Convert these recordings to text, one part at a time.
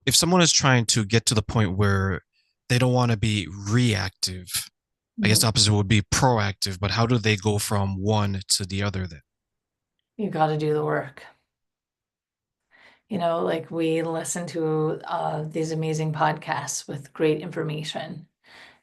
if someone is trying to get to the point where they don't want to be reactive, I guess the Mhm. opposite would be proactive, but how do they go from one to the other then? You got to do the work. Like we listen to these amazing podcasts with great information.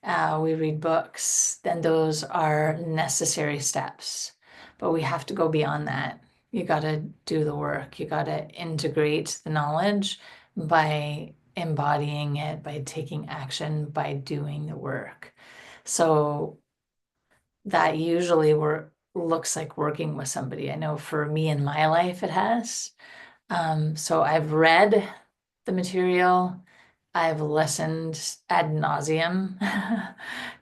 We read books, then those are necessary steps. But we have to go beyond that. You got to do the work. You got to integrate the knowledge by embodying it, by taking action, by doing the work. So that usually looks like working with somebody. I know for me in my life, it has. So I've read the material. I've listened ad nauseum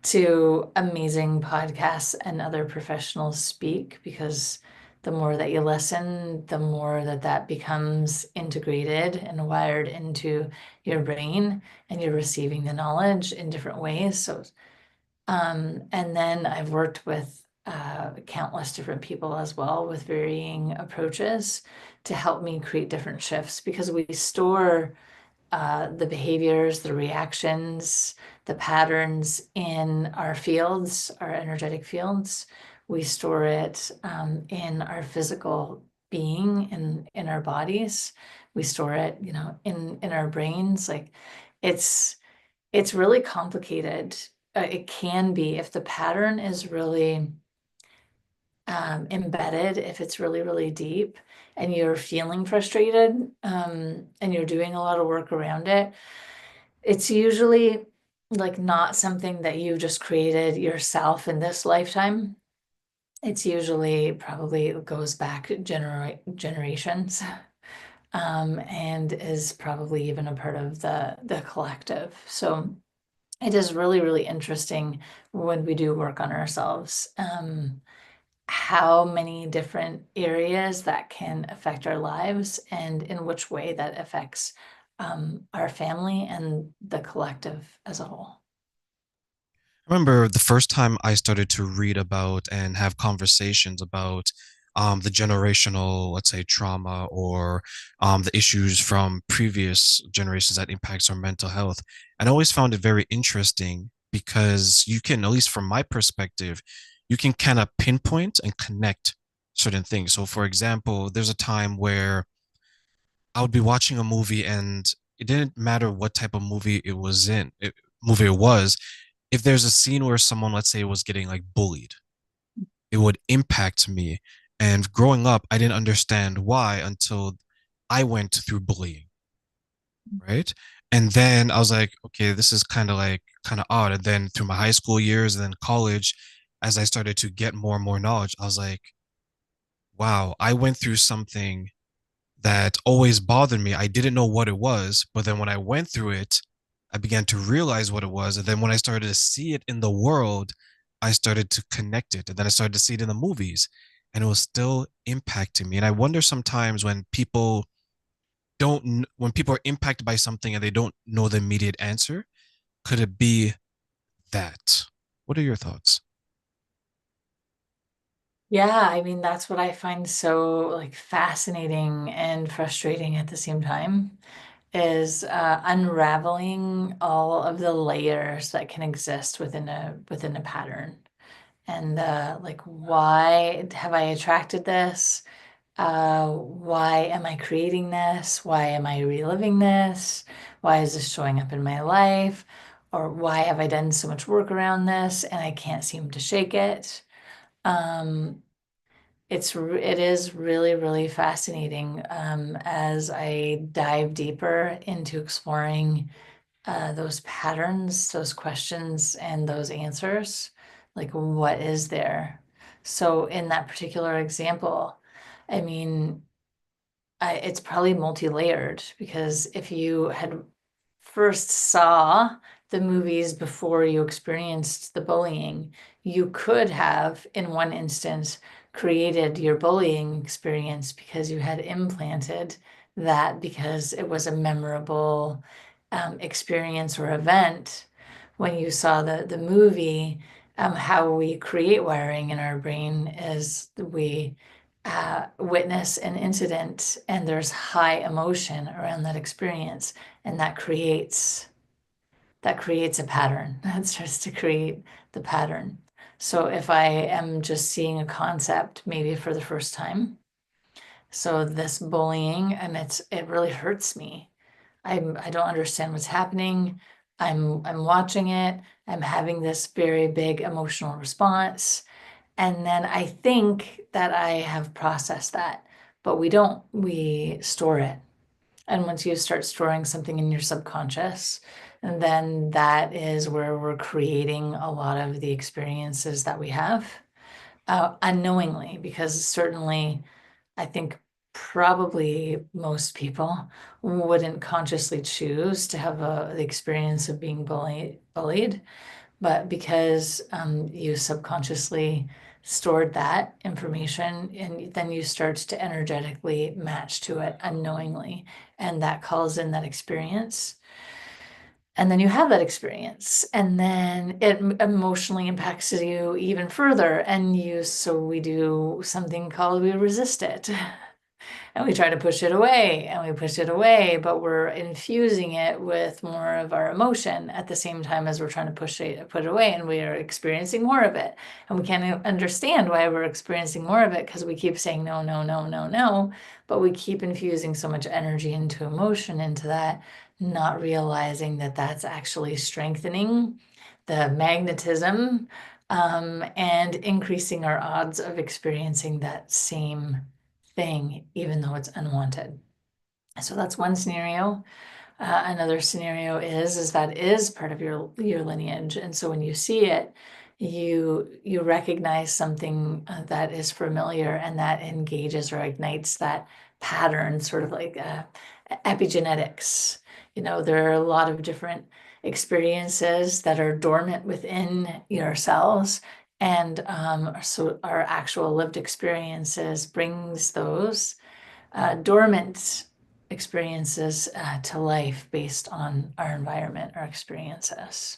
to amazing podcasts and other professionals speak because the more that you listen, the more that that becomes integrated and wired into your brain, and you're receiving the knowledge in different ways. And then I've worked with countless different people as well with varying approaches to help me create different shifts because we store the behaviors, the reactions, the patterns in our fields, our energetic fields. We store it in our physical being, in our bodies. We store it, in our brains. Like it's it's really complicated. It can be if the pattern is really embedded, if it's really, really deep, and you're feeling frustrated, and you're doing a lot of work around it. It's usually like not something that you just created yourself in this lifetime. It's usually probably it goes back generations, and is probably even a part of the collective. So it is really, really interesting when we do work on ourselves, how many different areas that can affect our lives and in which way that affects our family and the collective as a whole. I remember the first time I started to read about and have conversations about the generational, let's say, trauma or the issues from previous generations that impacts our mental health. And I always found it very interesting because you can, at least from my perspective, you can kind of pinpoint and connect certain things. So, for example, there's a time where I would be watching a movie and it didn't matter what type of movie it was. If there's a scene where someone, let's say, was getting like bullied, it would impact me. And growing up, I didn't understand why until I went through bullying, right? And then I was like, okay, this is kind of odd. And then through my high school years and then college, as I started to get more and more knowledge, I was like, wow, I went through something that always bothered me. I didn't know what it was, but then when I went through it, I began to realize what it was. And then when I started to see it in the world, I started to connect it. And then I started to see it in the movies, and it was still impacting me. And I wonder sometimes when people are impacted by something and they don't know the immediate answer, could it be that? What are your thoughts? Yeah, I mean, that's what I find so like fascinating and frustrating at the same time is unraveling all of the layers that can exist within a pattern. And like, why have I attracted this? Why am I creating this? Why am I reliving this? Why is this showing up in my life? Or why have I done so much work around this and I can't seem to shake it? Um, it is really, really fascinating as I dive deeper into exploring those patterns, those questions, and those answers. Like, what is there? So, in that particular example, I mean, it's probably multi-layered because if you had first saw the movies before you experienced the bullying, you could have, in one instance, created your bullying experience because you had implanted that because it was a memorable experience or event when you saw the movie. How we create wiring in our brain is we witness an incident and there's high emotion around that experience, and that creates a pattern. That starts to create the pattern. So if I am just seeing a concept maybe for the first time, so this bullying, and it really hurts me. I don't understand what's happening. I'm watching it. I'm having this very big emotional response. And then I think that I have processed that, but we don't. We store it. And once you start storing something in your subconscious, and then that is where we're creating a lot of the experiences that we have unknowingly, because certainly I think probably most people wouldn't consciously choose to have the experience of being bullied, but because you subconsciously stored that information, and then you start to energetically match to it unknowingly, and that calls in that experience. And then you have that experience, and then it emotionally impacts you even further. And so we do something called we resist it. And we try to push it away and we push it away, but we're infusing it with more of our emotion at the same time as we're trying to put it away, and we are experiencing more of it. And we can't understand why we're experiencing more of it because we keep saying no, no, no, no, no, but we keep infusing so much energy into emotion into that, not realizing that that's actually strengthening the magnetism, and increasing our odds of experiencing that same thing, even though it's unwanted. So that's one scenario. Another scenario is that is part of your lineage, and so when you see it, you recognize something that is familiar, and that engages or ignites that pattern, sort of like epigenetics. There are a lot of different experiences that are dormant within your cells, and so our actual lived experiences brings those dormant experiences to life based on our environment or experiences.